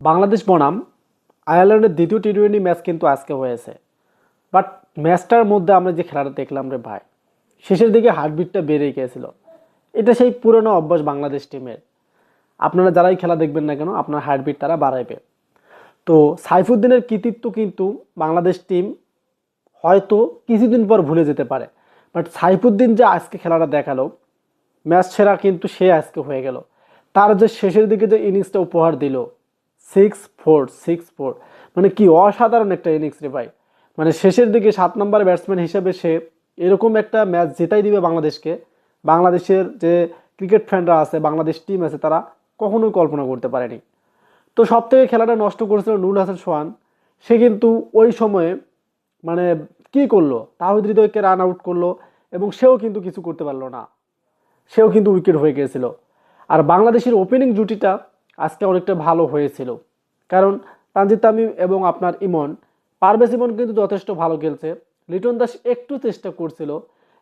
বাংলাদেশ বনাম আয়ারল্যান্ডের দ্বিতীয় টি-20 ম্যাচ কিন্তু আজকে হয়েছে। বাট ম্যাচটার মধ্যে আমরা যে খেলাটা দেখলাম রে ভাই, শেষের দিকে হার্টবিটটা বেড়ে গিয়েছিল। এটা সেই পুরনো অভ্যাস বাংলাদেশ টিমের। আপনারা যারাই খেলা দেখবেন না কেন, আপনার হার্টবিট তারা বাড়াইবে। তো সাইফুদ্দিনের কৃতিত্ব কিন্তু বাংলাদেশ টিম হয়তো কিছুদিন পর ভুলে যেতে পারে। বাট সাইফুদ্দিন যে আজকে খেলাটা দেখালো, ম্যাচ সেরা কিন্তু সে আজকে হয়ে গেল। তার যে শেষের দিকে যে ইনিংসটা উপহার দিল, 6-4 মানে কি অসাধারণ একটা ইনিংস রে ভাই। মানে শেষের দিকে 7 নম্বর ব্যাটসম্যান হিসেবে সে এরকম একটা ম্যাচ জেতাই দিবে বাংলাদেশকে। বাংলাদেশের যে ক্রিকেট ফ্যানরা আছে, বাংলাদেশ টিম আছে, তারা কখনোই কল্পনা করতে পারেনি। তো সব থেকে খেলাটা নষ্ট করেছিল নুরুল হাসান সোহান। সে কিন্তু ওই সময়ে মানে কি করলো, তাহিদ হৃদয়কে রান আউট করলো এবং সেও কিন্তু কিছু করতে পারলো না। সেও কিন্তু উইকেট হয়ে গিয়েছিল। আর বাংলাদেশের ওপেনিং জুটিটা আজকে অনেকটা ভালো হয়েছিল, কারণ তানজিদ তামিম এবং আপনার ইমন, পারভেজ ইমন কিন্তু যথেষ্ট ভালো খেলছে। লিটন দাস একটু চেষ্টা করছিল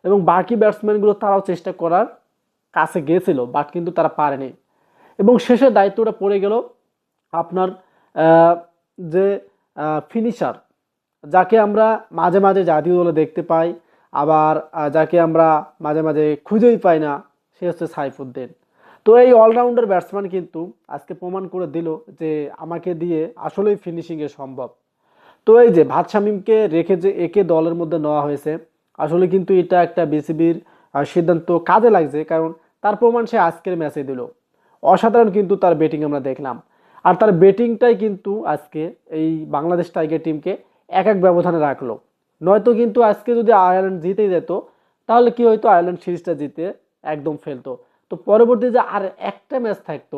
এবং বাকি ব্যাটসম্যানগুলো তারাও চেষ্টা করার কাছে গিয়েছিল, বাট কিন্তু তারা পারেনি। এবং শেষে দায়িত্বটা পড়ে গেল আপনার আহ, যে ফিনিশার, যাকে আমরা মাঝে মাঝে জাতীয় দলে দেখতে পাই, আবার যাকে আমরা মাঝে মাঝে খুঁজেই পাই না, সে হচ্ছে সাইফুদ্দিন। তো এই অলরাউন্ডার ব্যাটসম্যান কিন্তু আজকে প্রমাণ করে দিল যে আমাকে দিয়ে আসলেই ফিনিশিংয়ে সম্ভব। তো এই যে ভাত শামিমকে রেখে যে একে দলের মধ্যে নেওয়া হয়েছে, আসলে কিন্তু এটা একটা বিসিবির সিদ্ধান্ত কাজে লাগছে, কারণ তার প্রমাণ সে আজকের ম্যাচে দিল। অসাধারণ কিন্তু তার ব্যাটিং আমরা দেখলাম। আর তার ব্যাটিংটাই কিন্তু আজকে এই বাংলাদেশ টাইগার টিমকে এক এক ব্যবধানে রাখলো। নয়তো কিন্তু আজকে যদি আয়ারল্যান্ড জিতেই যেত, তাহলে কি হয়তো, আয়ারল্যান্ড সিরিজটা জিতে একদম ফেলতো। তো পরবর্তী যে আর একটা ম্যাচ থাকতো,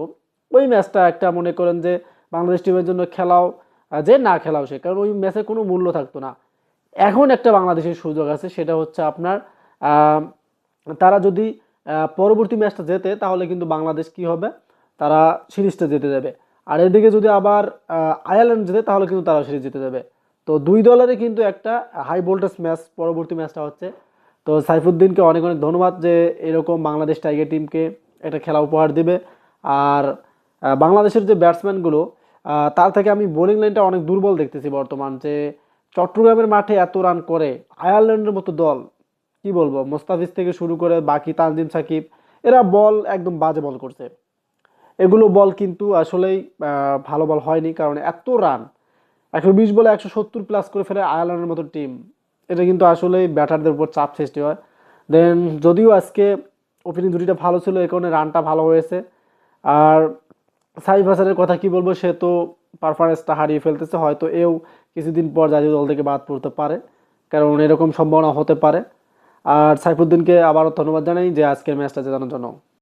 ওই ম্যাচটা একটা মনে করেন যে বাংলাদেশ টিমের জন্য খেলাও যে না খেলাও সে, কারণ ওই ম্যাচে কোনো মূল্য থাকতো না। এখন একটা বাংলাদেশের সুযোগ আছে, সেটা হচ্ছে আপনার আহ, তারা যদি পরবর্তী ম্যাচটা জেতে, তাহলে কিন্তু বাংলাদেশ কি হবে, তারা সিরিজটা জিতে যাবে। আর এদিকে যদি আবার আয়ারল্যান্ড জেতে, তাহলে কিন্তু তারা সিরিজ জিতে যাবে। তো দুই দলেরই কিন্তু একটা হাই ভোল্টেজ ম্যাচ পরবর্তী ম্যাচটা হচ্ছে। তো সাইফুদ্দিনকে অনেক অনেক ধন্যবাদ যে এরকম বাংলাদেশ টাইগার টিমকে একটা খেলা উপহার দিবে। আর বাংলাদেশের যে ব্যাটসম্যানগুলো, তার থেকে আমি বোলিং লাইনটা অনেক দুর্বল দেখতেছি বর্তমান। যে চট্টগ্রামের মাঠে এত রান করে আয়ারল্যান্ডের মতো দল, কি বলবো, মোস্তাফিজ থেকে শুরু করে বাকি তানজিম সাকিব, এরা বল একদম বাজে বল করছে। এগুলো বল কিন্তু আসলেই ভালো বল হয়নি, কারণ এত রান 120 বলে 170 প্লাস করে ফেলে আয়ারল্যান্ডের মতো টিম। এটা কিন্তু আসলেই ব্যাটারদের উপর চাপ সৃষ্টি হয়। দেন যদিও আজকে ওপেনিং জুটিটা ভালো ছিল, এই কারণে রানটা ভালো হয়েছে। আর সাইফ হাসানের কথা কি বলবো, সে তো পারফরমেন্সটা হারিয়ে ফেলতেছে, হয়তো এও কিছুদিন পর জাতীয় দল থেকে বাদ পড়তে পারে, কারণ এরকম সম্ভাবনা হতে পারে। আর সাইফুদ্দিনকে আবারও ধন্যবাদ জানাই যে আজকের ম্যাচটা জেতানোর জন্য।